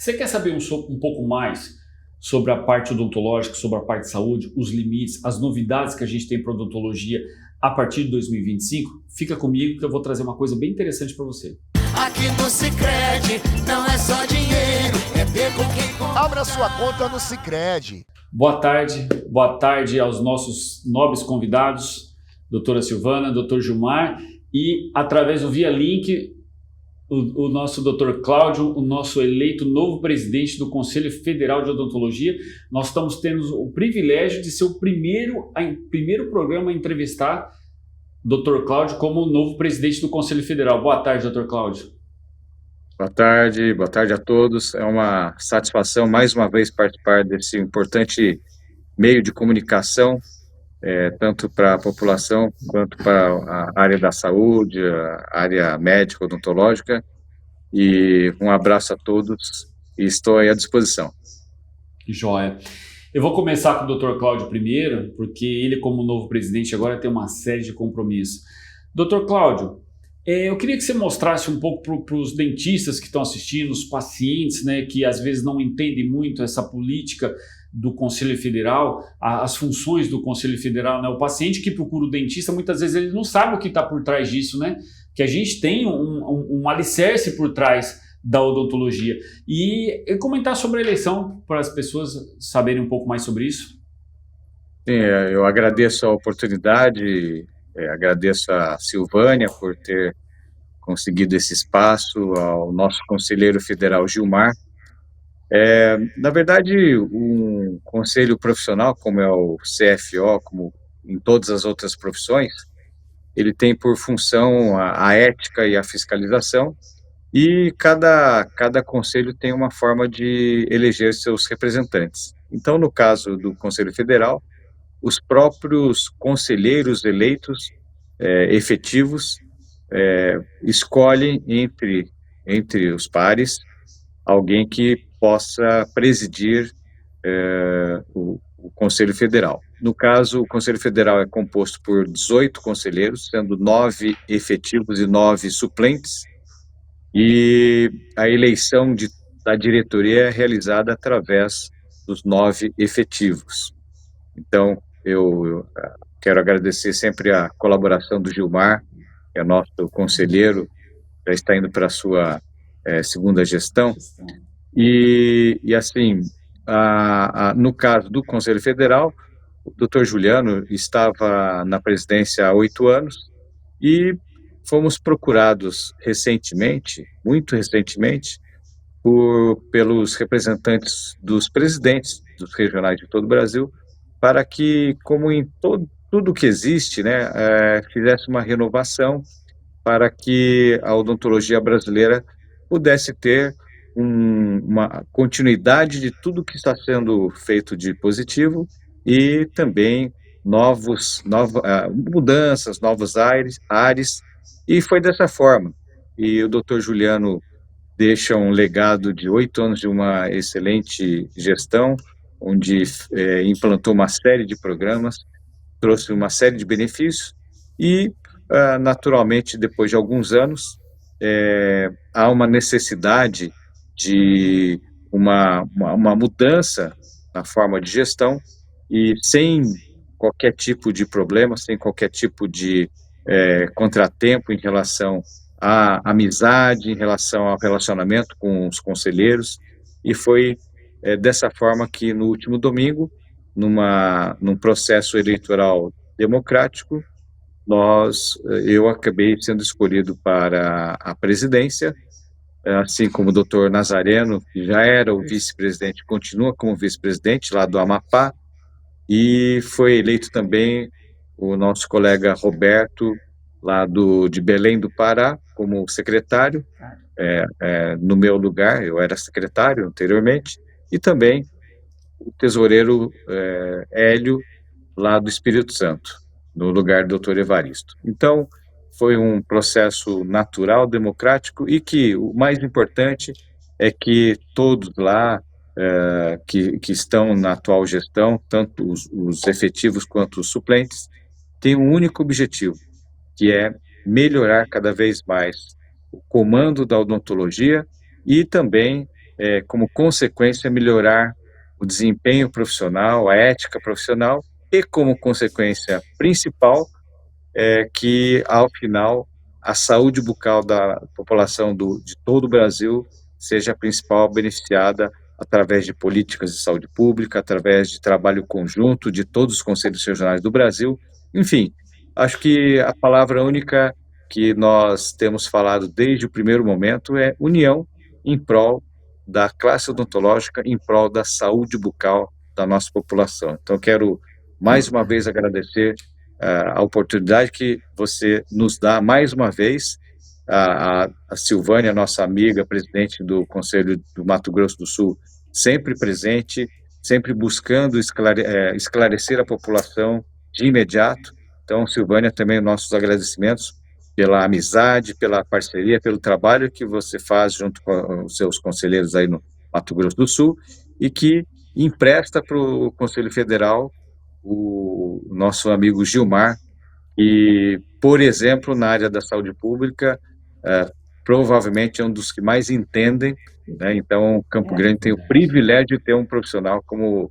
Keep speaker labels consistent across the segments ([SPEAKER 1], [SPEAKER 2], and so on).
[SPEAKER 1] Você quer saber um pouco mais sobre a parte odontológica, sobre a parte de saúde, os limites, as novidades que a gente tem para odontologia a partir de 2025? Fica comigo que eu vou trazer uma coisa bem interessante para você.
[SPEAKER 2] Aqui no Sicredi não é só dinheiro, é ter com quem...
[SPEAKER 3] Abra sua conta no Sicredi.
[SPEAKER 1] Boa tarde aos nossos nobres convidados, doutora Silvana, doutor Gilmar, e através do Via Link, o nosso doutor Cláudio, o nosso eleito novo presidente do Conselho Federal de Odontologia. Nós estamos tendo o privilégio de ser o primeiro programa a entrevistar o Dr. Cláudio como novo presidente do Conselho Federal. Boa tarde, Dr. Cláudio.
[SPEAKER 4] Boa tarde a todos. É uma satisfação mais uma vez participar desse importante meio de comunicação, tanto para a população quanto para a área da saúde, a área médica, odontológica. E um abraço a todos e estou aí à disposição.
[SPEAKER 1] Joia. Eu vou começar com o Dr. Cláudio primeiro, porque ele, como novo presidente, agora tem uma série de compromissos. Dr. Cláudio, eu queria que você mostrasse um pouco para os dentistas que estão assistindo, os pacientes, né, que às vezes não entendem muito essa política do Conselho Federal, as funções do Conselho Federal, né? O paciente que procura o dentista, muitas vezes ele não sabe o que está por trás disso, né? Que a gente tem um alicerce por trás da odontologia. E comentar sobre a eleição, para as pessoas saberem um pouco mais sobre isso.
[SPEAKER 4] Sim, eu agradeço a oportunidade, agradeço a Silvânia por ter conseguido esse espaço, ao nosso conselheiro federal Gilmar. Na verdade, um conselho profissional, como é o CFO, como em todas as outras profissões, ele tem por função a ética e a fiscalização, e cada conselho tem uma forma de eleger seus representantes. Então, no caso do Conselho Federal, os próprios conselheiros eleitos, efetivos, escolhem entre os pares alguém que possa presidir o Conselho Federal. No caso, o Conselho Federal é composto por 18 conselheiros, sendo 9 efetivos e 9 suplentes, e a eleição da diretoria é realizada através dos 9 efetivos. Então, eu quero agradecer sempre a colaboração do Gilmar, que é nosso conselheiro, já está indo para a sua segunda gestão. E assim, no caso do Conselho Federal, o doutor Juliano estava na presidência há 8 anos e fomos procurados recentemente, muito recentemente, pelos representantes dos presidentes dos regionais de todo o Brasil, para que, como em tudo que existe, né, fizesse uma renovação para que a odontologia brasileira pudesse ter uma continuidade de tudo que está sendo feito de positivo e também mudanças, novos ares, e foi dessa forma. E o doutor Juliano deixa um legado de 8 anos de uma excelente gestão, onde implantou uma série de programas, trouxe uma série de benefícios e, naturalmente, depois de alguns anos, há uma necessidade de uma mudança na forma de gestão e sem qualquer tipo de problema, sem qualquer tipo de contratempo em relação à amizade, em relação ao relacionamento com os conselheiros, e foi dessa forma que no último domingo, num processo eleitoral democrático, eu acabei sendo escolhido para a presidência, assim como o doutor Nazareno, que já era o vice-presidente, continua como vice-presidente lá do Amapá, e foi eleito também o nosso colega Roberto, lá de Belém do Pará, como secretário, no meu lugar, eu era secretário anteriormente, e também o tesoureiro Hélio, lá do Espírito Santo, no lugar do doutor Evaristo. Então, foi um processo natural, democrático, e que o mais importante é que todos lá que estão na atual gestão, tanto os efetivos quanto os suplentes, têm um único objetivo, que é melhorar cada vez mais o comando da odontologia e também como consequência, melhorar o desempenho profissional, a ética profissional e, como consequência principal, que, ao final, a saúde bucal da população de todo o Brasil seja a principal beneficiada através de políticas de saúde pública, através de trabalho conjunto de todos os conselhos regionais do Brasil. Enfim, acho que a palavra única que nós temos falado desde o primeiro momento é união em prol da classe odontológica, em prol da saúde bucal da nossa população. Então, quero mais uma vez agradecer a oportunidade que você nos dá mais uma vez, a Silvânia, nossa amiga, presidente do Conselho do Mato Grosso do Sul, sempre presente, sempre buscando esclarecer a população de imediato. Então, Silvânia, também nossos agradecimentos pela amizade, pela parceria, pelo trabalho que você faz junto com os seus conselheiros aí no Mato Grosso do Sul e que empresta para o Conselho Federal o nosso amigo Gilmar, e, por exemplo, na área da saúde pública, provavelmente é um dos que mais entendem, né? Então, Campo Grande tem o privilégio de ter um profissional como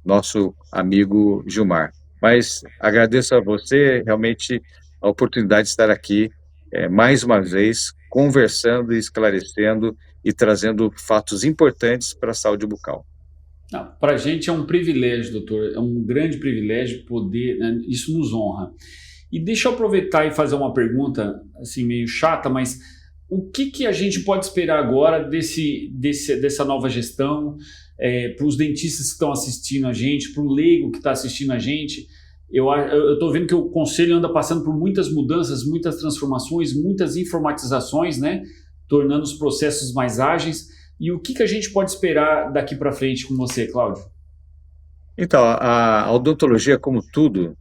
[SPEAKER 4] nosso amigo Gilmar. Mas agradeço a você, realmente, a oportunidade de estar aqui, mais uma vez, conversando e esclarecendo e trazendo fatos importantes para a saúde bucal.
[SPEAKER 1] Para a gente é um privilégio, doutor, é um grande privilégio poder, né, isso nos honra. E deixa eu aproveitar e fazer uma pergunta, assim, meio chata, mas o que a gente pode esperar agora dessa nova gestão, para os dentistas que estão assistindo a gente, para o leigo que está assistindo a gente? Eu estou vendo que o Conselho anda passando por muitas mudanças, muitas transformações, muitas informatizações, né, tornando os processos mais ágeis. E o que a gente pode esperar daqui para frente com você, Cláudio?
[SPEAKER 4] Então, a odontologia, como tudo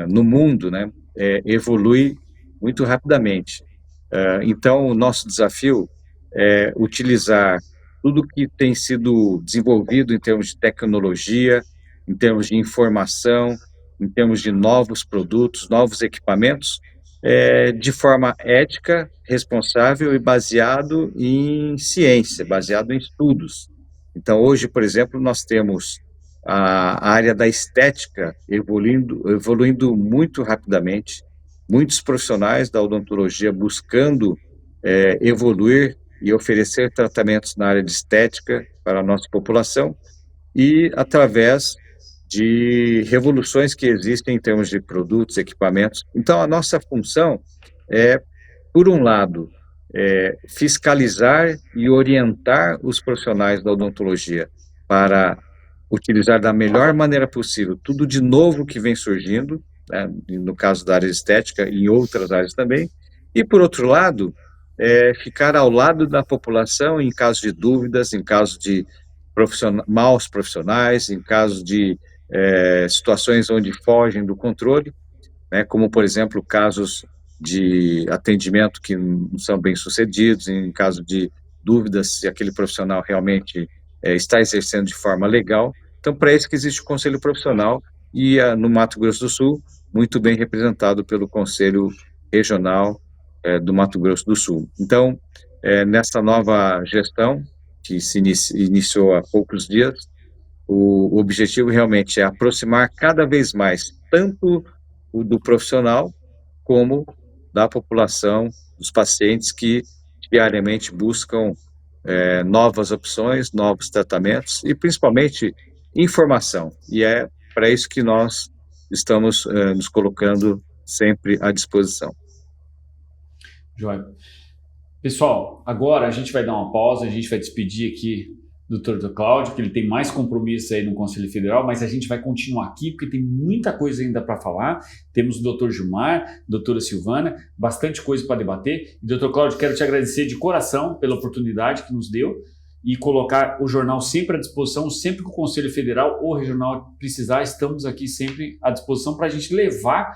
[SPEAKER 4] no mundo, né, evolui muito rapidamente. Então, o nosso desafio é utilizar tudo que tem sido desenvolvido em termos de tecnologia, em termos de informação, em termos de novos produtos, novos equipamentos, de forma ética, responsável e baseado em ciência, baseado em estudos. Então, hoje, por exemplo, nós temos a área da estética evoluindo muito rapidamente, muitos profissionais da odontologia buscando evoluir e oferecer tratamentos na área de estética para a nossa população e através de revoluções que existem em termos de produtos, equipamentos. Então, a nossa função é, por um lado, fiscalizar e orientar os profissionais da odontologia para utilizar da melhor maneira possível tudo de novo que vem surgindo, né, no caso da área estética e em outras áreas também, e, por outro lado, ficar ao lado da população em caso de dúvidas, em caso de maus profissionais, em caso de situações onde fogem do controle, né, como, por exemplo, casos de atendimento que não são bem sucedidos, em caso de dúvidas se aquele profissional realmente está exercendo de forma legal. Então, para isso que existe o Conselho Profissional e no Mato Grosso do Sul, muito bem representado pelo Conselho Regional do Mato Grosso do Sul. Então, nessa nova gestão, que se iniciou há poucos dias, o objetivo realmente é aproximar cada vez mais tanto o do profissional como da população, dos pacientes que diariamente buscam novas opções, novos tratamentos e principalmente informação. E é para isso que nós estamos nos colocando sempre à disposição.
[SPEAKER 1] Joia. Pessoal, agora a gente vai dar uma pausa, a gente vai despedir aqui do Dr. Cláudio, que ele tem mais compromisso aí no Conselho Federal, mas a gente vai continuar aqui porque tem muita coisa ainda para falar. Temos o Dr. Gilmar, doutora Silvana, bastante coisa para debater. E, Dr. Cláudio, quero te agradecer de coração pela oportunidade que nos deu e colocar o jornal sempre à disposição, sempre que o Conselho Federal ou Regional precisar, estamos aqui sempre à disposição para a gente levar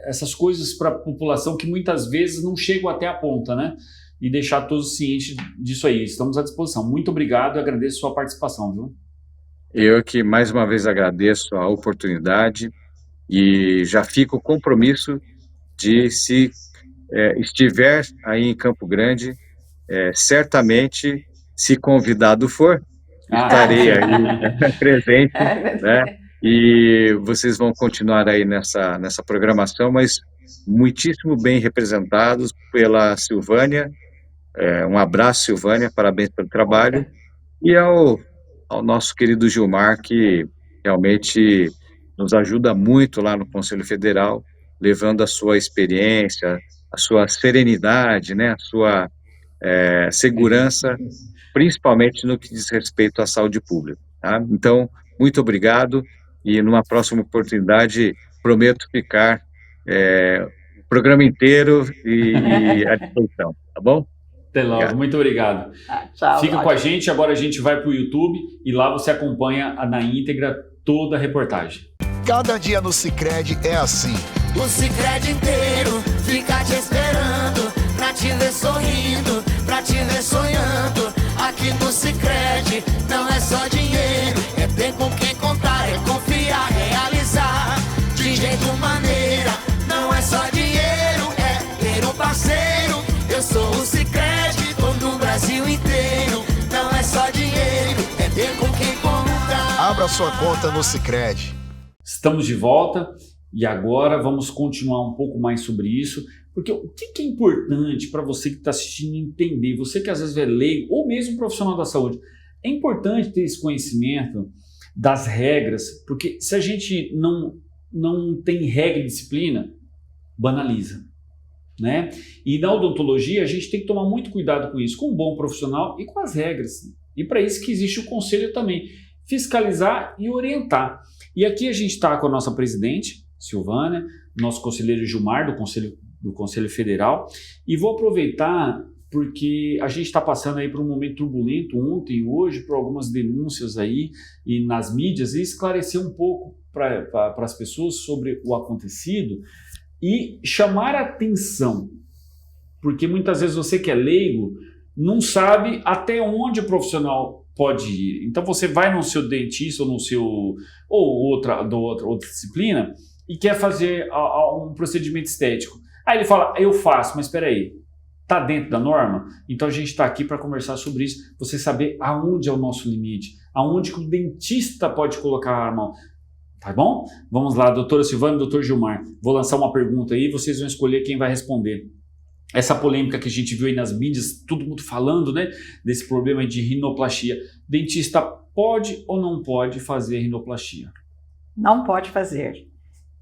[SPEAKER 1] essas coisas para a população que muitas vezes não chegam até a ponta, né? E deixar todos cientes disso aí. Estamos à disposição. Muito obrigado e agradeço a sua participação, viu?
[SPEAKER 4] Eu que mais uma vez agradeço a oportunidade e já fico o compromisso de, se estiver aí em Campo Grande, certamente, se convidado for, estarei aí presente, né? E vocês vão continuar aí nessa programação, mas muitíssimo bem representados pela Silvânia. Um abraço, Silvânia, parabéns pelo trabalho. E ao nosso querido Gilmar, que realmente nos ajuda muito lá no Conselho Federal, levando a sua experiência, a sua serenidade, né, a sua segurança, principalmente no que diz respeito à saúde pública. Tá? Então, muito obrigado e numa próxima oportunidade prometo ficar o programa inteiro e à disposição, tá bom?
[SPEAKER 1] Até logo,
[SPEAKER 4] Obrigado.
[SPEAKER 1] muito obrigado.
[SPEAKER 5] Tchau.
[SPEAKER 1] Fica com a gente, agora a gente vai para o YouTube e lá você acompanha na íntegra toda a reportagem.
[SPEAKER 3] Cada dia no Sicredi é assim.
[SPEAKER 2] O Sicredi inteiro fica te esperando, pra te ver sorrindo, pra te ver sonhando. Aqui no Sicredi não é só dinheiro, é ter com quem contar, é confiar, realizar. De jeito maneira, não é só dinheiro, é ter um parceiro. Eu sou o Sicredi, tô no Brasil inteiro. Não é só dinheiro, é ter com quem contar.
[SPEAKER 3] Abra sua conta no Sicredi.
[SPEAKER 1] Estamos de volta e agora vamos continuar um pouco mais sobre isso, porque o que é importante para você que está assistindo entender, você que às vezes é leigo ou mesmo profissional da saúde, é importante ter esse conhecimento das regras, porque se a gente não tem regra e disciplina, banaliza, né? E na odontologia a gente tem que tomar muito cuidado com isso, com um bom profissional e com as regras. E para isso que existe o conselho também, fiscalizar e orientar. E aqui a gente está com a nossa presidente, Silvânia, nosso conselheiro Gilmar, do Conselho Federal, e vou aproveitar porque a gente está passando aí por um momento turbulento ontem e hoje, por algumas denúncias aí e nas mídias, e esclarecer um pouco para as pessoas sobre o acontecido e chamar a atenção, porque muitas vezes você que é leigo não sabe até onde o profissional pode ir. Então você vai no seu dentista ou no seu ou outra disciplina e quer fazer um procedimento estético. Aí ele fala, eu faço, mas espera aí, está dentro da norma? Então a gente está aqui para conversar sobre isso, você saber aonde é o nosso limite, aonde que o dentista pode colocar a mão. Tá bom? Vamos lá, doutora Silvânia e doutor Gilmar. Vou lançar uma pergunta aí, vocês vão escolher quem vai responder. Essa polêmica que a gente viu aí nas mídias, todo mundo falando, né, desse problema de rinoplastia. Dentista pode ou não pode fazer rinoplastia?
[SPEAKER 5] Não pode fazer.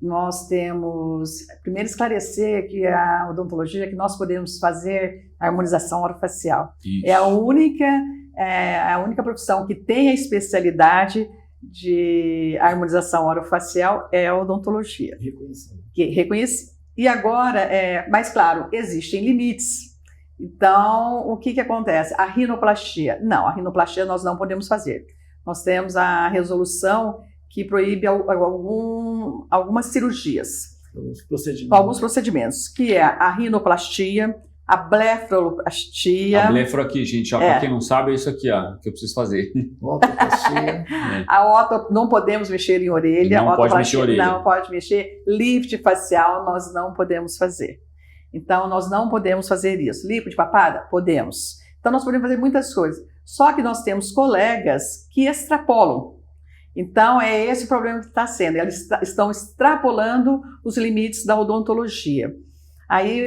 [SPEAKER 5] Nós temos, primeiro esclarecer que a odontologia, que nós podemos fazer a harmonização orofacial.
[SPEAKER 1] Isso.
[SPEAKER 5] É a única profissão que tem a especialidade de harmonização orofacial é a odontologia. Reconhecido. E agora, mas claro, existem limites. Então, o que acontece? A rinoplastia. Não, a rinoplastia nós não podemos fazer. Nós temos a resolução que proíbe algumas cirurgias. Alguns procedimentos, que é a rinoplastia, a blefaroplastia.
[SPEAKER 1] A blefaro aqui, gente, para quem não sabe, é isso aqui, ó, que eu preciso fazer.
[SPEAKER 5] A oto, não podemos mexer em orelha.
[SPEAKER 1] Não pode mexer em orelha.
[SPEAKER 5] Não pode mexer. Lift facial, nós não podemos fazer. Então, nós não podemos fazer isso. Lipo de papada? Podemos. Então, nós podemos fazer muitas coisas. Só que nós temos colegas que extrapolam. Então, é esse o problema que está sendo. Eles estão extrapolando os limites da odontologia. Aí,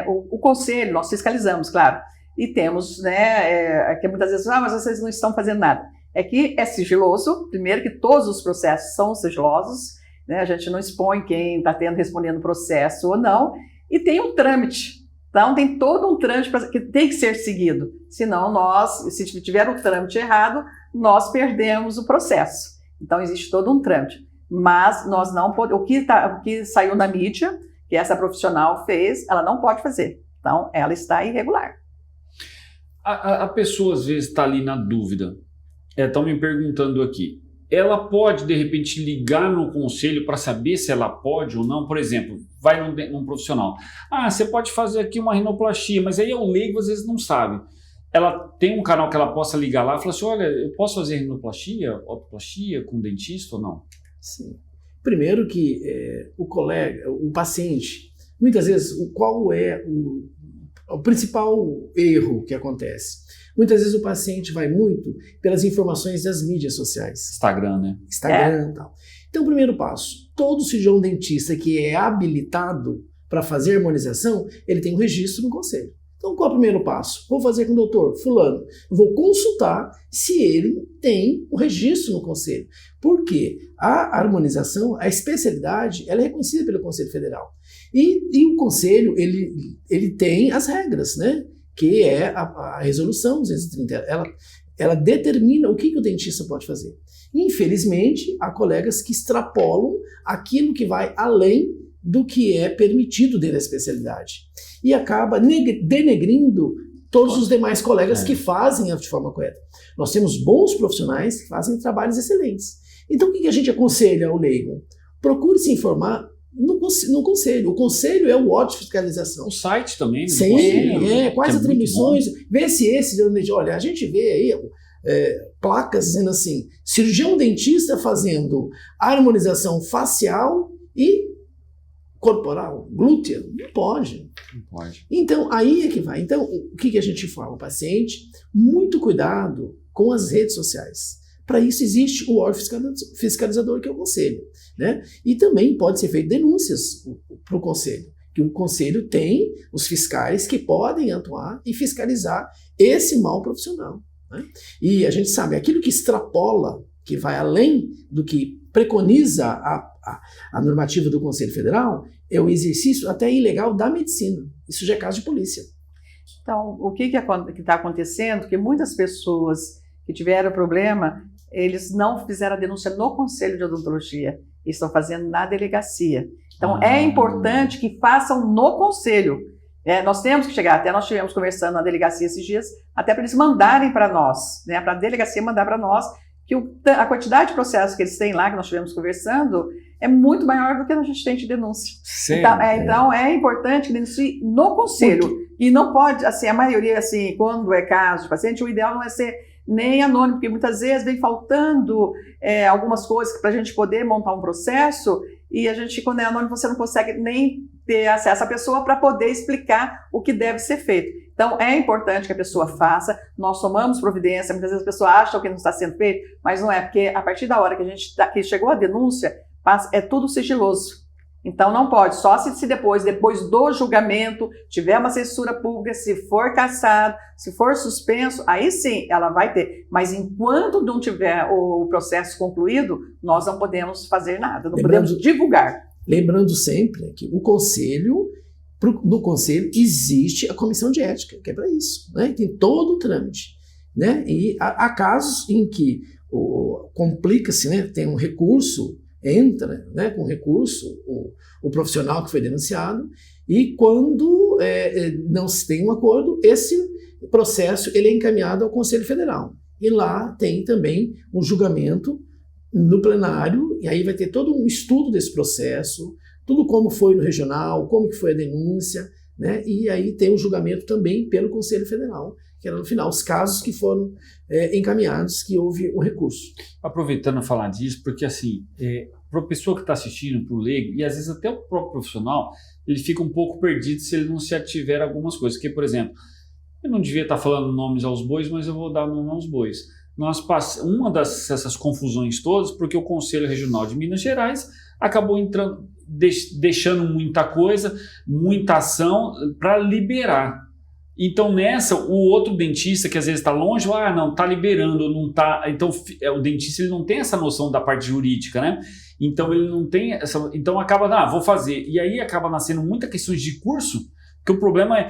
[SPEAKER 5] o conselho, nós fiscalizamos, claro, e temos, né, que muitas vezes, mas vocês não estão fazendo nada. É que é sigiloso, primeiro que todos os processos são sigilosos, né, a gente não expõe quem está respondendo o processo ou não, e tem um trâmite. Então, tem todo um trâmite que tem que ser seguido, senão se tiver um trâmite errado, nós perdemos o processo. Então, existe todo um trâmite. Mas nós não podemos, o que saiu na mídia, que essa profissional fez, ela não pode fazer. Então, ela está irregular.
[SPEAKER 1] A pessoa, às vezes, está ali na dúvida. Estão me perguntando aqui. Ela pode, de repente, ligar no conselho para saber se ela pode ou não? Por exemplo, vai num profissional. Você pode fazer aqui uma rinoplastia, mas aí o leigo, às vezes, não sabe. Ela tem um canal que ela possa ligar lá e falar assim, olha, eu posso fazer rinoplastia, otoplastia com dentista ou não?
[SPEAKER 6] Sim. Primeiro que o paciente, muitas vezes, qual é o principal erro que acontece. Muitas vezes o paciente vai muito pelas informações das mídias sociais.
[SPEAKER 1] Instagram, né?
[SPEAKER 6] Instagram e tal. Então, o primeiro passo, todo cirurgião dentista que é habilitado para fazer harmonização, ele tem um registro no conselho. Então, qual é o primeiro passo? Vou fazer com o doutor fulano. Vou consultar se ele tem o registro no conselho. Porque a harmonização, a especialidade, ela é reconhecida pelo Conselho Federal. E o conselho, ele tem as regras, né? Que é a resolução 230. Ela determina o que o dentista pode fazer. Infelizmente, há colegas que extrapolam aquilo que vai além do que é permitido dentro da especialidade. E acaba denegrindo todos os demais colegas que fazem de forma correta. Nós temos bons profissionais que fazem trabalhos excelentes. Então, o que a gente aconselha ao leigo? Procure se informar no conselho. O conselho é o órgão de fiscalização.
[SPEAKER 1] O site também.
[SPEAKER 6] Sim, quais atribuições. Vê se olha, a gente vê aí placas dizendo assim, cirurgião dentista fazendo harmonização facial e corporal, glútea. Não pode.
[SPEAKER 1] Não pode.
[SPEAKER 6] Então, aí é que vai. Então, o que a gente informa o paciente? Muito cuidado com as redes sociais. Para isso existe o órgão fiscalizador, que é o conselho, né? E também pode ser feito denúncias para o conselho, que o conselho tem os fiscais que podem atuar e fiscalizar esse mal profissional, né? E a gente sabe, aquilo que extrapola, que vai além do que preconiza a normativa do Conselho Federal, é o exercício até ilegal da medicina. Isso já é caso de polícia.
[SPEAKER 5] Então, o que está acontecendo? Que muitas pessoas que tiveram problema, eles não fizeram a denúncia no Conselho de Odontologia, eles estão fazendo na delegacia. Então, é importante que façam no Conselho. Nós temos que chegar, até nós estivemos conversando na delegacia esses dias, até para eles mandarem para nós, né, para a delegacia mandar para nós, que a quantidade de processos que eles têm lá, que nós estivemos conversando, é muito maior do que a gente tem de denúncia. Então, é importante que denuncie no Conselho. E não pode, assim, a maioria, assim, quando é caso de paciente, o ideal não é ser nem anônimo, porque muitas vezes vem faltando algumas coisas para a gente poder montar um processo, e a gente, quando é anônimo, você não consegue nem ter acesso à pessoa para poder explicar o que deve ser feito. Então, é importante que a pessoa faça, nós tomamos providência, muitas vezes a pessoa acha que não está sendo feito, mas não é, porque a partir da hora que chegou a denúncia, é tudo sigiloso. Então, não pode, só se depois do julgamento, tiver uma censura pública, se for cassado, se for suspenso, aí sim, ela vai ter. Mas enquanto não tiver o processo concluído, nós não podemos fazer nada, não podemos divulgar.
[SPEAKER 6] Lembrando sempre que no conselho existe a comissão de ética, que é para isso, né? Tem todo o trâmite, né? E há casos em que complica-se, né? Tem um recurso, entra, né, com recurso o profissional que foi denunciado, e quando não se tem um acordo, esse processo ele é encaminhado ao Conselho Federal. E lá tem também um julgamento no plenário, e aí vai ter todo um estudo desse processo, tudo como foi no regional, como que foi a denúncia, né? E aí tem um julgamento também pelo Conselho Federal, que era no final, os casos que foram encaminhados, que houve um recurso.
[SPEAKER 1] Aproveitando a falar disso, porque assim, para a pessoa que está assistindo, para o leigo, e às vezes até o próprio profissional, ele fica um pouco perdido se ele não se ativer a algumas coisas. Porque, por exemplo, eu não devia estar falando nomes aos bois, mas eu vou dar nome aos bois. Uma dessas confusões todas, porque o Conselho Regional de Minas Gerais acabou entrando, deixando muita coisa, muita ação para liberar. Então, nessa, o outro dentista que às vezes está longe, não, está liberando, não está. Então, o dentista ele não tem essa noção da parte jurídica, né? Então, ele não tem essa. Então, acaba, vou fazer. E aí acaba nascendo muitas questões de curso, que o problema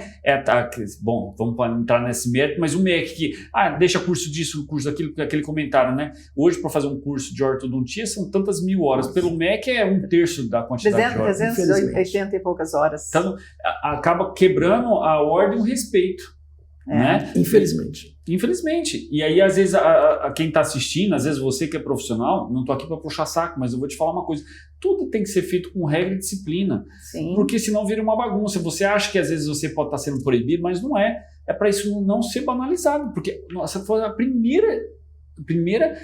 [SPEAKER 1] bom, vamos entrar nesse mérito, mas o MEC que, deixa curso disso, curso daquilo, aquele comentário, né? Hoje, para fazer um curso de ortodontia, são tantas mil horas. Pelo MEC é 1/3 da quantidade de horas.
[SPEAKER 5] 380 e poucas horas.
[SPEAKER 1] Então, acaba quebrando a ordem e o respeito. Né? Infelizmente. E aí, às vezes, quem está assistindo, às vezes você que é profissional, não estou aqui para puxar saco, mas eu vou te falar uma coisa: tudo tem que ser feito com regra e disciplina. Sim. Porque senão vira uma bagunça. Você acha que às vezes você pode estar sendo proibido, mas não é. É para isso não ser banalizado. Porque essa foi a primeira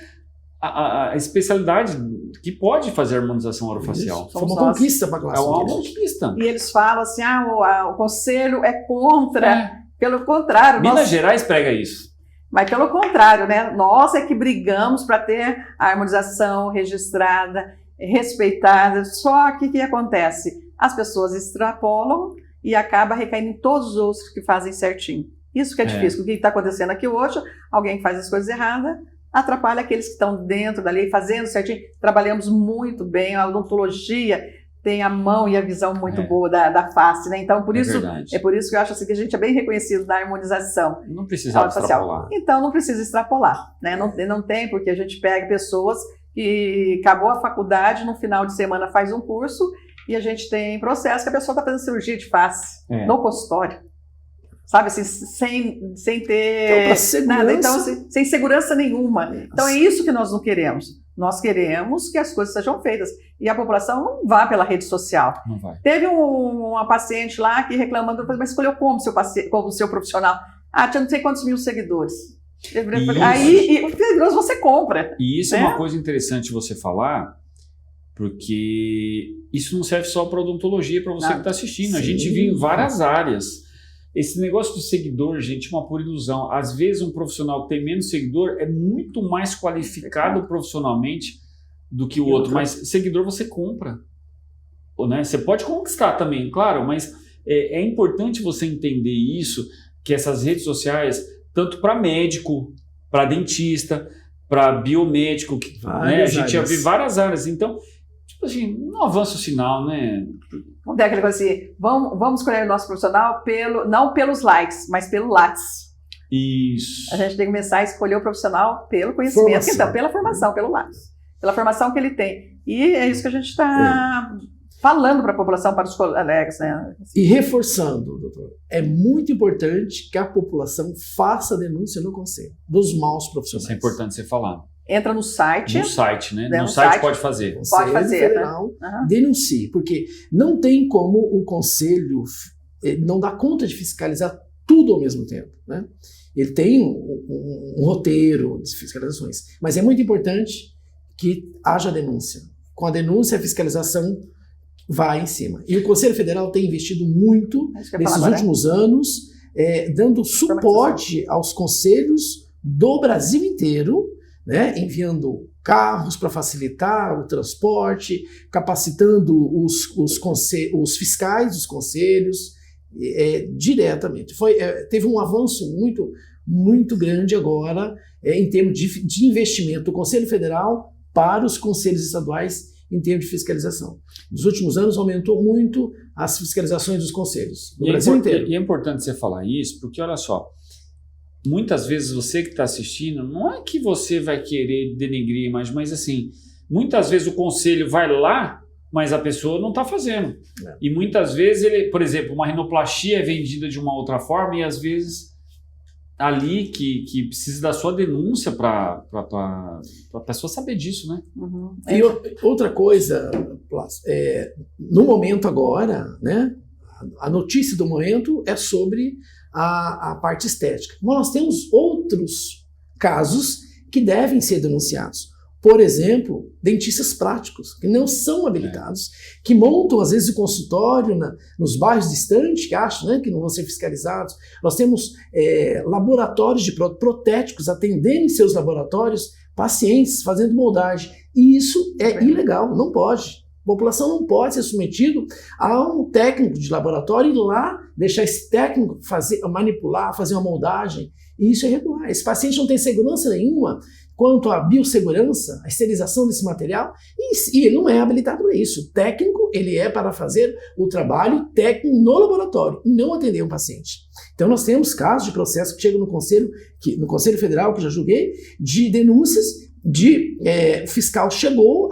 [SPEAKER 1] a especialidade que pode fazer harmonização orofacial.
[SPEAKER 6] Isso, foi uma conquista para a classe.
[SPEAKER 1] É uma conquista.
[SPEAKER 5] E eles falam assim, o conselho é contra. Pelo contrário.
[SPEAKER 1] Minas Gerais prega isso.
[SPEAKER 5] Mas pelo contrário, né? Nós é que brigamos para ter a harmonização registrada, respeitada. Só que o que acontece? As pessoas extrapolam e acaba recaindo em todos os outros que fazem certinho. Isso que é difícil. O que está acontecendo aqui hoje, alguém faz as coisas erradas, atrapalha aqueles que estão dentro da lei, fazendo certinho. Trabalhamos muito bem, a odontologia tem a mão e a visão muito boa da face, né? Então, por isso que eu acho assim, que a gente é bem reconhecido na harmonização.
[SPEAKER 1] Não precisa extrapolar.
[SPEAKER 5] Então, não precisa extrapolar, né? Não tem, porque a gente pega pessoas que acabou a faculdade, no final de semana faz um curso, e a gente tem processo que a pessoa está fazendo cirurgia de face no consultório. Sabe, assim, sem ter nada, então, sem segurança nenhuma. Então, é isso que nós não queremos. Nós queremos que as coisas sejam feitas. E a população não vá pela rede social.
[SPEAKER 1] Não vai.
[SPEAKER 5] Teve uma paciente lá que reclamando, mas escolheu como seu profissional? Tinha não sei quantos mil seguidores. Aí, os seguidores você compra.
[SPEAKER 1] E isso é uma coisa interessante você falar, porque isso não serve só para odontologia, para você que está assistindo. A gente vive em várias áreas. Esse negócio do seguidor, gente, é uma pura ilusão. Às vezes um profissional que tem menos seguidor é muito mais qualificado profissionalmente do que o outro, mas seguidor você compra. Né? Você pode conquistar também, claro, mas é importante você entender isso, que essas redes sociais, tanto para médico, para dentista, para biomédico, né? A gente já vê várias áreas. Então, tipo assim, não avança o sinal, né?
[SPEAKER 5] Vamos ter aquele coisa assim, vamos escolher o nosso profissional não pelos likes, mas pelo Lattes.
[SPEAKER 1] Isso.
[SPEAKER 5] A gente tem que começar a escolher o profissional pelo conhecimento, então, pela formação, pelo Lattes. Pela formação que ele tem. E é isso que a gente está falando para a população, para os colegas, né?
[SPEAKER 6] E reforçando, doutor, é muito importante que a população faça a denúncia no conselho dos maus profissionais.
[SPEAKER 1] Isso é importante você falar.
[SPEAKER 5] Entra no site.
[SPEAKER 1] No site, né? No site pode fazer.
[SPEAKER 5] Pode fazer.
[SPEAKER 6] Federal, denuncie, porque não tem como o conselho não dar conta de fiscalizar tudo ao mesmo tempo, né? Ele tem um roteiro de fiscalizações, mas é muito importante que haja denúncia. Com a denúncia, a fiscalização vai em cima. E o Conselho Federal tem investido muito nesses últimos anos, dando suporte aos conselhos do Brasil inteiro, né, enviando carros para facilitar o transporte, capacitando os fiscais dos conselhos diretamente. Teve um avanço muito, muito grande agora em termos de investimento do Conselho Federal para os conselhos estaduais em termos de fiscalização. Nos últimos anos aumentou muito as fiscalizações dos conselhos no Brasil inteiro.
[SPEAKER 1] E é importante você falar isso, porque olha só, muitas vezes você que está assistindo, não é que você vai querer denegrir a imagem, mas assim, muitas vezes o conselho vai lá, mas a pessoa não está fazendo. E muitas vezes, por exemplo, uma rinoplastia é vendida de uma outra forma e às vezes ali que precisa da sua denúncia para a pessoa saber disso, né?
[SPEAKER 5] Uhum.
[SPEAKER 6] E outra coisa, no momento agora, né, a notícia do momento é sobre a parte estética. Mas nós temos outros casos que devem ser denunciados. Por exemplo, dentistas práticos, que não são habilitados, que montam, às vezes, o consultório nos bairros distantes, que acham, né, que não vão ser fiscalizados. Nós temos laboratórios de protéticos atendendo em seus laboratórios pacientes, fazendo moldagem. E isso é ilegal, não pode. A população não pode ser submetido a um técnico de laboratório e ir lá deixar esse técnico manipular, fazer uma moldagem. E isso é irregular. Esse paciente não tem segurança nenhuma quanto à biossegurança, a esterilização desse material, e ele não é habilitado para isso. O técnico, ele é para fazer o trabalho técnico no laboratório, e não atender um paciente. Então nós temos casos de processo que chegam no Conselho Federal, que eu já julguei, de denúncias o fiscal chegou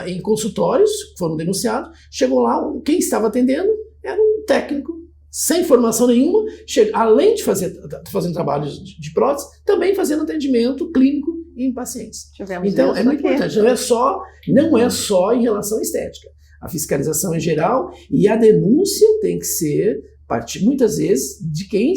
[SPEAKER 6] em consultórios, foram denunciados, chegou lá, quem estava atendendo era um técnico, sem formação nenhuma, além de fazendo trabalhos de prótese, também fazendo atendimento clínico em pacientes. Então é muito importante, não é só em relação à estética. A fiscalização em geral e a denúncia tem que ser, muitas vezes, de quem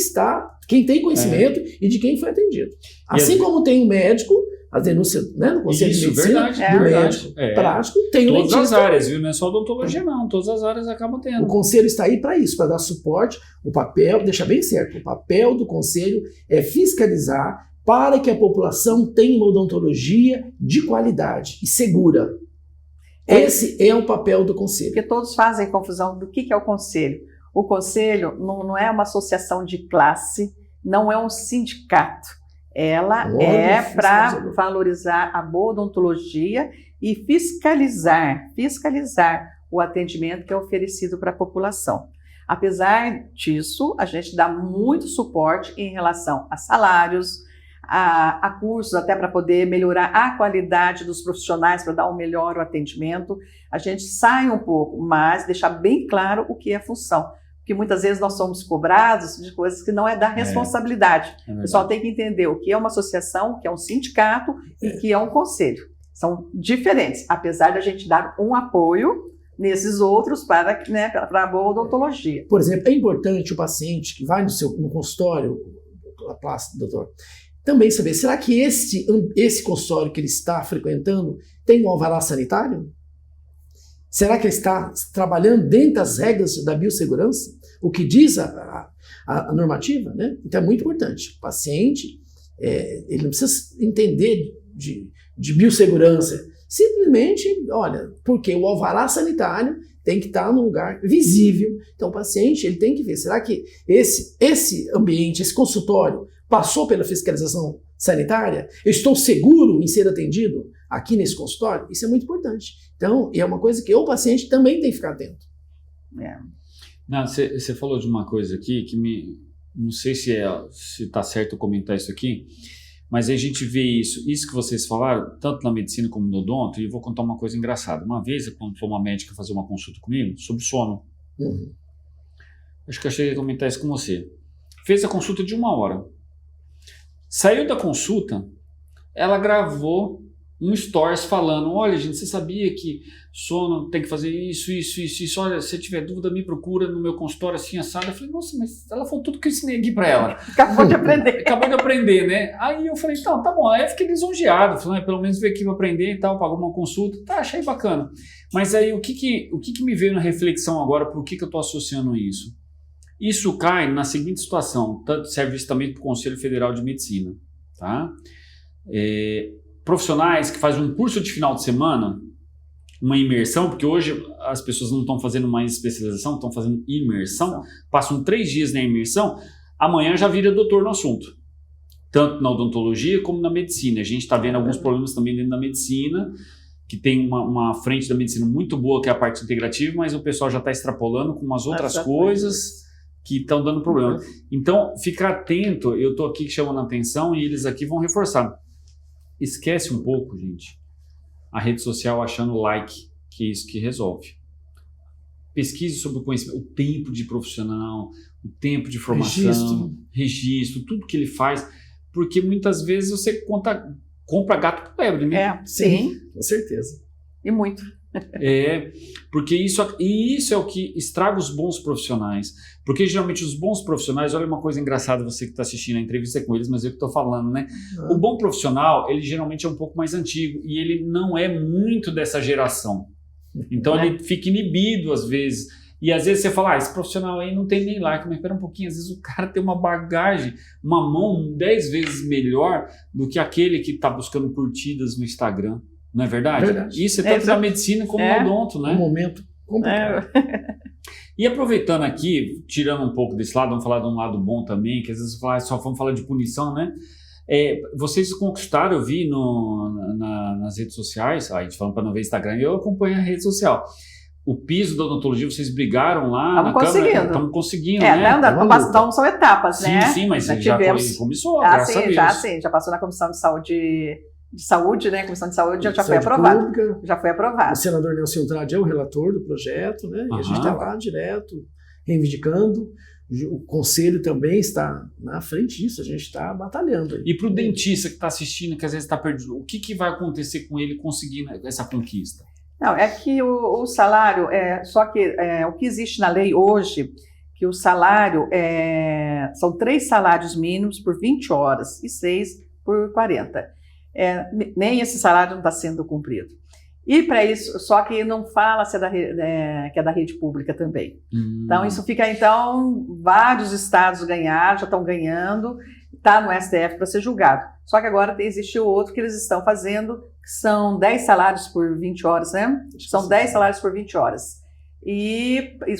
[SPEAKER 6] tem conhecimento e de quem foi atendido. Assim como tem um médico, as denúncias, né, no Conselho
[SPEAKER 1] Isso,
[SPEAKER 6] de Medicina
[SPEAKER 1] verdade,
[SPEAKER 6] do
[SPEAKER 1] verdade.
[SPEAKER 6] médico
[SPEAKER 1] É.
[SPEAKER 6] prático, tem o
[SPEAKER 1] Todas as
[SPEAKER 6] dentista.
[SPEAKER 1] áreas, viu? Não é só odontologia, não. Todas as áreas acabam tendo.
[SPEAKER 6] O conselho está aí para isso, para dar suporte. O papel, deixa bem certo, o papel do conselho é fiscalizar para que a população tenha uma odontologia de qualidade e segura. Esse é o papel do conselho.
[SPEAKER 5] Porque todos fazem confusão do que é o conselho. O conselho não é uma associação de classe, não é um sindicato. Ela
[SPEAKER 6] Um
[SPEAKER 5] é
[SPEAKER 6] órgão
[SPEAKER 5] para
[SPEAKER 6] fiscalizador.
[SPEAKER 5] valorizar a boa odontologia e fiscalizar o atendimento que é oferecido para a população. Apesar disso, a gente dá muito suporte em relação a salários, a cursos, até para poder melhorar a qualidade dos profissionais, para dar um melhor atendimento. A gente sai um pouco, mas deixar bem claro o que é a função. Porque muitas vezes nós somos cobrados de coisas que não é da responsabilidade. O pessoal tem que entender o que é uma associação, o que é um sindicato e o que é um conselho. São diferentes, apesar de a gente dar um apoio nesses outros para a boa odontologia.
[SPEAKER 6] Por exemplo, é importante o paciente que vai no consultório, doutor, também saber, será que esse consultório que ele está frequentando tem um alvará sanitário? Será que ele está trabalhando dentro das regras da biossegurança? O que diz a normativa, né? Então é muito importante. O paciente, ele não precisa entender de biossegurança. Simplesmente, olha, porque o alvará sanitário tem que estar num lugar visível. Então o paciente ele tem que ver, será que esse ambiente, esse consultório, passou pela fiscalização sanitária? Eu estou seguro em ser atendido aqui nesse consultório? Isso é muito importante. Então, é uma coisa que o paciente também tem que ficar atento.
[SPEAKER 1] Você falou de uma coisa aqui que não sei se está certo comentar isso aqui, mas a gente vê isso que vocês falaram, tanto na medicina como no odonto, e eu vou contar uma coisa engraçada. Uma vez, quando foi uma médica fazer uma consulta comigo sobre sono, acho que eu cheguei a comentar isso com você. Fez a consulta de 1 hora. Saiu da consulta, ela gravou um stories falando, olha gente, você sabia que sono tem que fazer isso, olha, se tiver dúvida me procura no meu consultório assim, assado. Eu falei, nossa, mas ela falou tudo que eu ensinei aqui pra ela.
[SPEAKER 5] Acabou de aprender.
[SPEAKER 1] Acabou de aprender, né? Aí eu falei, então, tá bom. Aí eu fiquei lisonjeado, falei, pelo menos veio aqui pra aprender e tal, pagou uma consulta, tá, achei bacana. Mas aí o que me veio na reflexão agora, por que eu tô associando isso? Isso cai na seguinte situação, tanto serve isso também para o Conselho Federal de Medicina, tá? Profissionais que fazem um curso de final de semana, uma imersão, porque hoje as pessoas não estão fazendo mais especialização, estão fazendo imersão, passam 3 dias na imersão, amanhã já vira doutor no assunto, tanto na odontologia como na medicina. A gente está vendo alguns problemas também dentro da medicina, que tem uma frente da medicina muito boa, que é a parte integrativa, mas o pessoal já está extrapolando com umas outras coisas que estão dando problema. Então, ficar atento, eu estou aqui chamando a atenção e eles aqui vão reforçar. Esquece um pouco, gente, a rede social achando like, que é isso que resolve. Pesquise sobre o conhecimento, o tempo de profissional, o tempo de formação, registro, tudo que ele faz, porque muitas vezes você compra gato por lebre, né?
[SPEAKER 5] Sim,
[SPEAKER 6] com certeza.
[SPEAKER 5] E muito.
[SPEAKER 1] Porque isso é o que estraga os bons profissionais. Porque geralmente os bons profissionais, olha uma coisa engraçada, você que está assistindo a entrevista com eles, mas eu que estou falando, né? O bom profissional, ele geralmente é um pouco mais antigo e ele não é muito dessa geração. Então ele fica inibido às vezes. E às vezes você fala, esse profissional aí não tem nem like, mas espera um pouquinho, às vezes o cara tem uma bagagem, uma mão 10 vezes melhor do que aquele que está buscando curtidas no Instagram. Não é verdade?
[SPEAKER 6] Verdade.
[SPEAKER 1] Isso é tanto na medicina como no odonto, né?
[SPEAKER 6] Um momento complicado.
[SPEAKER 1] E aproveitando aqui, tirando um pouco desse lado, vamos falar de um lado bom também, que às vezes só vamos falar de punição, né? Vocês conquistaram, eu vi nas redes sociais, a gente falando para não ver Instagram, eu acompanho a rede social. O piso da odontologia, vocês brigaram lá na Câmara? Estamos conseguindo, né?
[SPEAKER 5] Então são etapas, né?
[SPEAKER 1] Sim, mas já começou, graças a Deus.
[SPEAKER 5] Já passou na Comissão de Saúde, né? A Comissão de Saúde já foi aprovado.
[SPEAKER 6] Pública.
[SPEAKER 5] Já foi aprovado.
[SPEAKER 6] O senador Nelson Andrade é o relator do projeto, né? E a gente está lá direto, reivindicando. O conselho também está na frente disso, a gente está batalhando.
[SPEAKER 1] E para o dentista que está assistindo, que às vezes está perdido, o que vai acontecer com ele conseguindo essa conquista?
[SPEAKER 5] Não, é que o salário, o que existe na lei hoje, que o salário são 3 salários mínimos por 20 horas e 6 por 40. nem esse salário não está sendo cumprido. E para isso, só que não fala se que é da rede pública também. Então, isso fica, vários estados já estão ganhando, está no STF para ser julgado. Só que agora existe outro que eles estão fazendo, que são 10 salários por 20 horas, né? São 10 salários por 20 horas.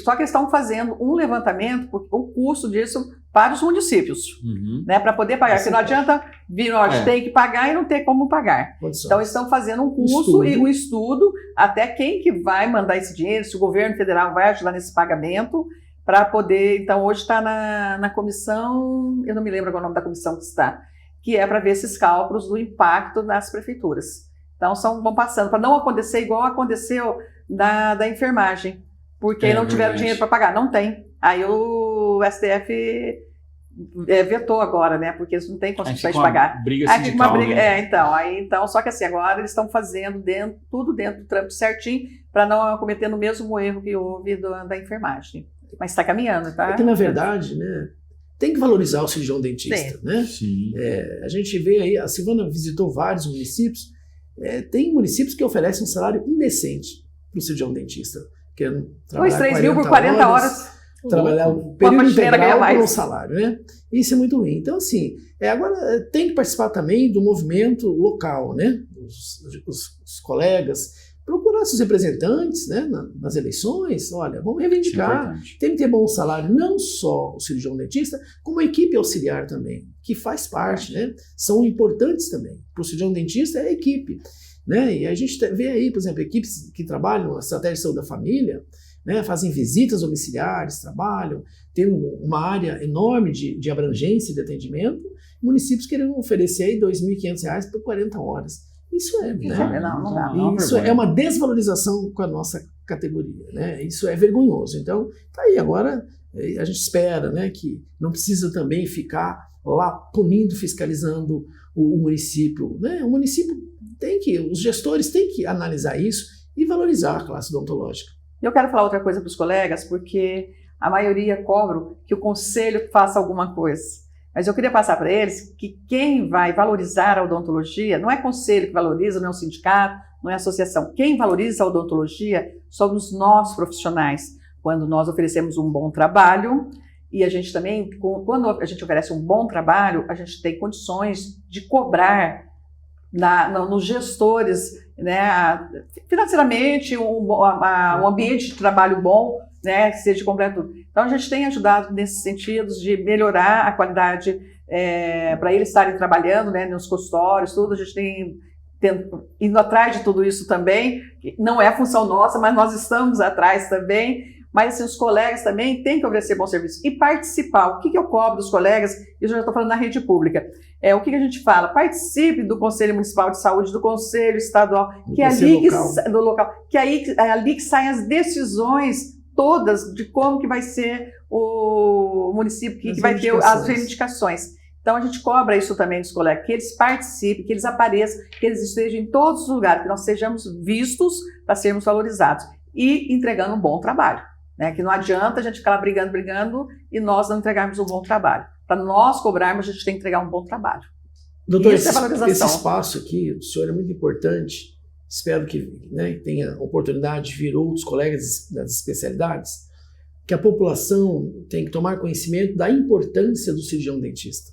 [SPEAKER 5] Só que eles estão fazendo um levantamento, o custo disso para os municípios, né, para poder pagar. Porque não adianta vir, tem que pagar e não ter como pagar. Então, eles estão fazendo um curso e um estudo, até quem que vai mandar esse dinheiro, se o governo federal vai ajudar nesse pagamento, para poder. Então, hoje está na comissão, eu não me lembro agora o nome da comissão que está, que é para ver esses cálculos do impacto nas prefeituras. Então, vão passando, para não acontecer igual aconteceu da enfermagem, porque não tiveram dinheiro para pagar. Não tem. Aí o STF vetou agora, né? Porque eles não têm condições de pagar.
[SPEAKER 1] Briga sindical,
[SPEAKER 5] então, só que assim, agora eles estão fazendo tudo dentro do trampo certinho, para não cometer o mesmo erro que houve da enfermagem. Mas está caminhando, tá?
[SPEAKER 6] É que, na verdade, né, tem que valorizar o cirurgião dentista, né?
[SPEAKER 1] Sim.
[SPEAKER 6] A gente vê aí, a Silvana visitou vários municípios, tem municípios que oferecem um salário indecente para o cirurgião dentista.
[SPEAKER 5] 2, 3 mil por 40 horas.
[SPEAKER 6] Trabalhar o período integral por um salário, né? Isso é muito ruim. Então, assim, agora tem que participar também do movimento local, né? Os colegas, procurar seus representantes, né? Nas eleições, olha, vamos reivindicar. Tem que ter bom salário, não só o cirurgião dentista, como a equipe auxiliar também, que faz parte, né? São importantes também. Para o cirurgião dentista é a equipe, né? E a gente vê aí, por exemplo, equipes que trabalham na estratégia de saúde da família, né, fazem visitas domiciliares, trabalham, tem uma área enorme de abrangência de atendimento, municípios querendo oferecer aí R$2.500 por 40 horas. Isso é, né?
[SPEAKER 5] Não,
[SPEAKER 6] isso é uma desvalorização com a nossa categoria, né? Isso é vergonhoso. Então, tá aí, agora a gente espera, né, que não precisa também ficar lá punindo, fiscalizando o município, né? O município os gestores têm que analisar isso e valorizar a classe odontológica.
[SPEAKER 5] Eu quero falar outra coisa para os colegas, porque a maioria cobra que o conselho faça alguma coisa. Mas eu queria passar para eles que quem vai valorizar a odontologia não é conselho que valoriza, não é o sindicato, não é a associação. Quem valoriza a odontologia somos nós profissionais, quando nós oferecemos um bom trabalho. E a gente também, quando a gente oferece um bom trabalho, a gente tem condições de cobrar nos gestores, né, financeiramente, um ambiente de trabalho bom, né, que seja completo. Então, a gente tem ajudado nesses sentidos de melhorar a qualidade para eles estarem trabalhando, né, nos consultórios, tudo. A gente tem indo atrás de tudo isso também. Não é função nossa, mas nós estamos atrás também. Mas assim, os colegas também têm que oferecer bom serviço e participar. O que eu cobro dos colegas? Eu já estou falando na rede pública. O que a gente fala? Participe do Conselho Municipal de Saúde, do Conselho Estadual, que é ali que saem as decisões todas de como que vai ser o município, que vai ter as reivindicações. Então, a gente cobra isso também dos colegas, que eles participem, que eles apareçam, que eles estejam em todos os lugares, que nós sejamos vistos para sermos valorizados e entregando um bom trabalho. Né, que não adianta a gente ficar lá brigando e nós não entregarmos um bom trabalho. Para nós cobrarmos, a gente tem que entregar um bom trabalho.
[SPEAKER 6] Doutor, esse espaço aqui, o senhor é muito importante. Espero que, né, tenha oportunidade de vir outros colegas das especialidades, que a população tem que tomar conhecimento da importância do cirurgião dentista.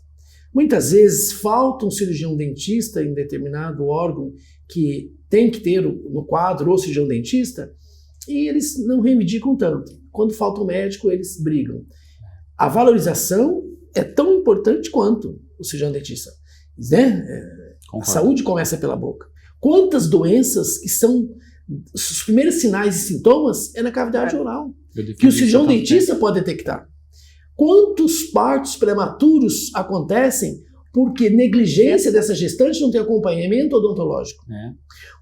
[SPEAKER 6] Muitas vezes falta um cirurgião dentista em determinado órgão que tem que ter no quadro o cirurgião dentista, e eles não reivindicam tanto. Quando falta um médico, eles brigam. A valorização é tão importante quanto o cirurgião dentista, né? A saúde começa pela boca. Quantas doenças que são os primeiros sinais e sintomas na cavidade oral, que o cirurgião dentista pode detectar. Quantos partos prematuros acontecem porque negligência dessa gestante não tem acompanhamento odontológico?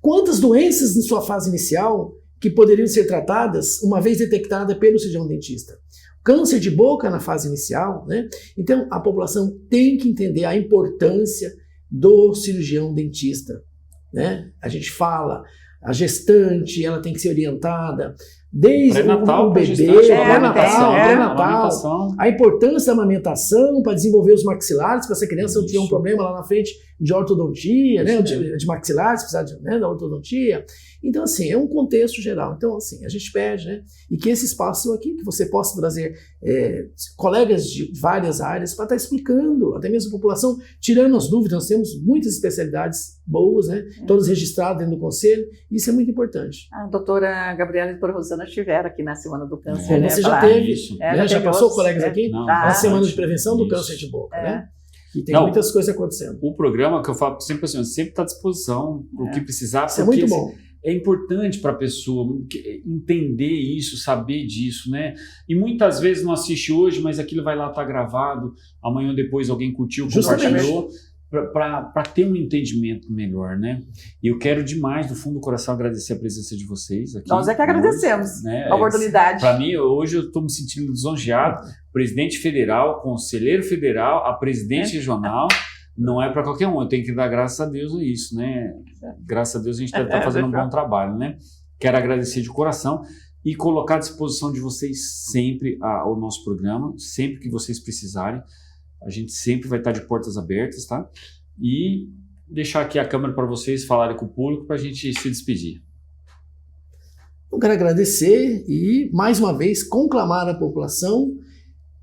[SPEAKER 6] Quantas doenças em sua fase inicial que poderiam ser tratadas uma vez detectada pelo cirurgião dentista? Câncer de boca na fase inicial, né? Então, a população tem que entender a importância do cirurgião dentista, né? A gente fala, a gestante, ela tem que ser orientada desde o bebê, pré-natal, a importância da amamentação para desenvolver os maxilares, para essa criança não ter um problema lá na frente de ortodontia, né, de maxilar, se precisar da ortodontia. Então, assim, é um contexto geral. Então, assim, a gente pede, né, e que esse espaço aqui, que você possa trazer colegas de várias áreas para estar explicando, até mesmo a população, tirando as dúvidas. Nós temos muitas especialidades boas, né, todas registradas dentro do conselho, e isso é muito importante.
[SPEAKER 5] A doutora Gabriela e a doutora Rosana estiveram aqui na Semana do Câncer.
[SPEAKER 6] Você já teve isso? Já passou colegas aqui?
[SPEAKER 1] Não,
[SPEAKER 6] na Semana de Prevenção do
[SPEAKER 1] isso.
[SPEAKER 6] Câncer de Boca, né? E tem muitas coisas acontecendo.
[SPEAKER 1] O programa que eu falo sempre assim, sempre está à disposição para o que precisar.
[SPEAKER 6] Isso é muito bom.
[SPEAKER 1] É importante para a pessoa entender isso, saber disso, né? E muitas vezes não assiste hoje, mas aquilo vai lá estar gravado, amanhã ou depois alguém curtiu, compartilhou, para ter um entendimento melhor, né? E eu quero demais, do fundo do coração, agradecer a presença de vocês aqui.
[SPEAKER 5] Nós é que agradecemos a oportunidade.
[SPEAKER 1] Para mim, hoje eu estou me sentindo lisonjeado. Presidente federal, conselheiro federal, a presidente regional. Não é para qualquer um, eu tenho que dar graças a Deus a isso, né? Graças a Deus a gente deve estar fazendo um bom trabalho, né? Quero agradecer de coração e colocar à disposição de vocês sempre o nosso programa, sempre que vocês precisarem. A gente sempre vai estar de portas abertas, tá? E deixar aqui a câmera para vocês falarem com o público para a gente se despedir.
[SPEAKER 6] Eu quero agradecer e, mais uma vez, conclamar a população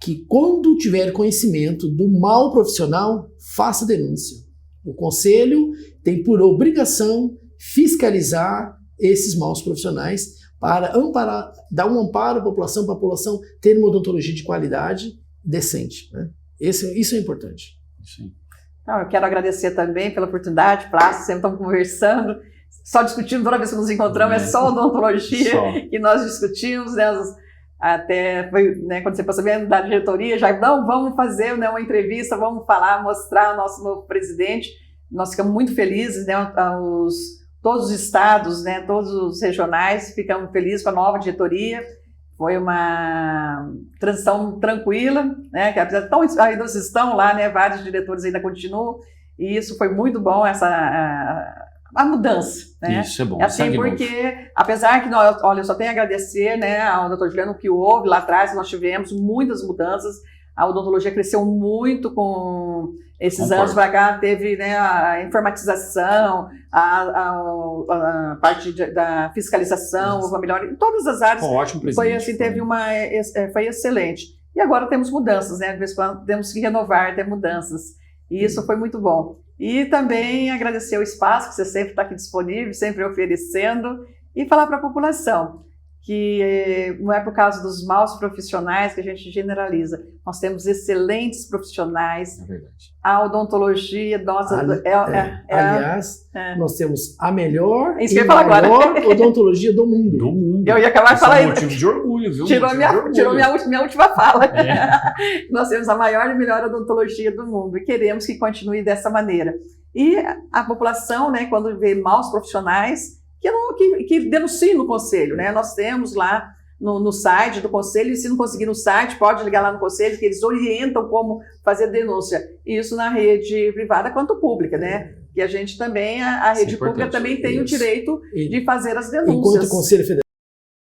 [SPEAKER 6] que, quando tiver conhecimento do mal profissional, faça denúncia. O Conselho tem por obrigação fiscalizar esses maus profissionais para amparar, dar um amparo à população, para a população ter uma odontologia de qualidade decente, né? Isso é importante.
[SPEAKER 1] Sim.
[SPEAKER 5] Então, eu quero agradecer também pela oportunidade, Plácido, sempre estamos conversando, só discutindo, toda vez que nos encontramos, é só odontologia que nós discutimos, né? Até foi, né, quando você passou sabendo da diretoria, já não, vamos fazer, né, uma entrevista, vamos falar, mostrar o nosso novo presidente. Nós ficamos muito felizes, né, todos os estados, né, todos os regionais, ficamos felizes com a nova diretoria. Foi uma transição tranquila, né, que apesar de ainda estão lá, né, vários diretores ainda continuam, e isso foi muito bom, a mudança, né?
[SPEAKER 1] Isso é bom.
[SPEAKER 5] Assim, porque, apesar que nós, olha, eu só tenho a agradecer, né, ao Dr. Juliano, que houve lá atrás, nós tivemos muitas mudanças, a odontologia cresceu muito com esses anos para cá, teve, né, a informatização, a parte da fiscalização, houve uma melhora em todas as áreas.
[SPEAKER 1] Ótimo, presidente.
[SPEAKER 5] Foi assim, foi excelente. E agora temos mudanças, né? De vez em quando temos que renovar, ter mudanças. E isso foi muito bom. E também agradecer o espaço, que você sempre está aqui disponível, sempre oferecendo, e falar para a população que não é por causa dos maus profissionais que a gente generaliza. Nós temos excelentes profissionais.
[SPEAKER 1] É verdade.
[SPEAKER 5] A odontologia, nossa...
[SPEAKER 6] aliás, nós temos a melhor
[SPEAKER 5] e maior
[SPEAKER 6] odontologia do mundo.
[SPEAKER 1] Do mundo.
[SPEAKER 5] Eu ia acabar de falar isso.
[SPEAKER 1] Motivo de orgulho, viu?
[SPEAKER 5] Tirou minha última fala. Nós temos a maior e melhor odontologia do mundo e queremos que continue dessa maneira. E a população, né, quando vê maus profissionais, que denunciem no Conselho, né? Nós temos lá no site do Conselho, e se não conseguir no site, pode ligar lá no Conselho, que eles orientam como fazer denúncia. Isso na rede privada quanto pública, né? E a gente também, a rede pública também tem o direito de fazer as denúncias.
[SPEAKER 6] Enquanto o Conselho Federal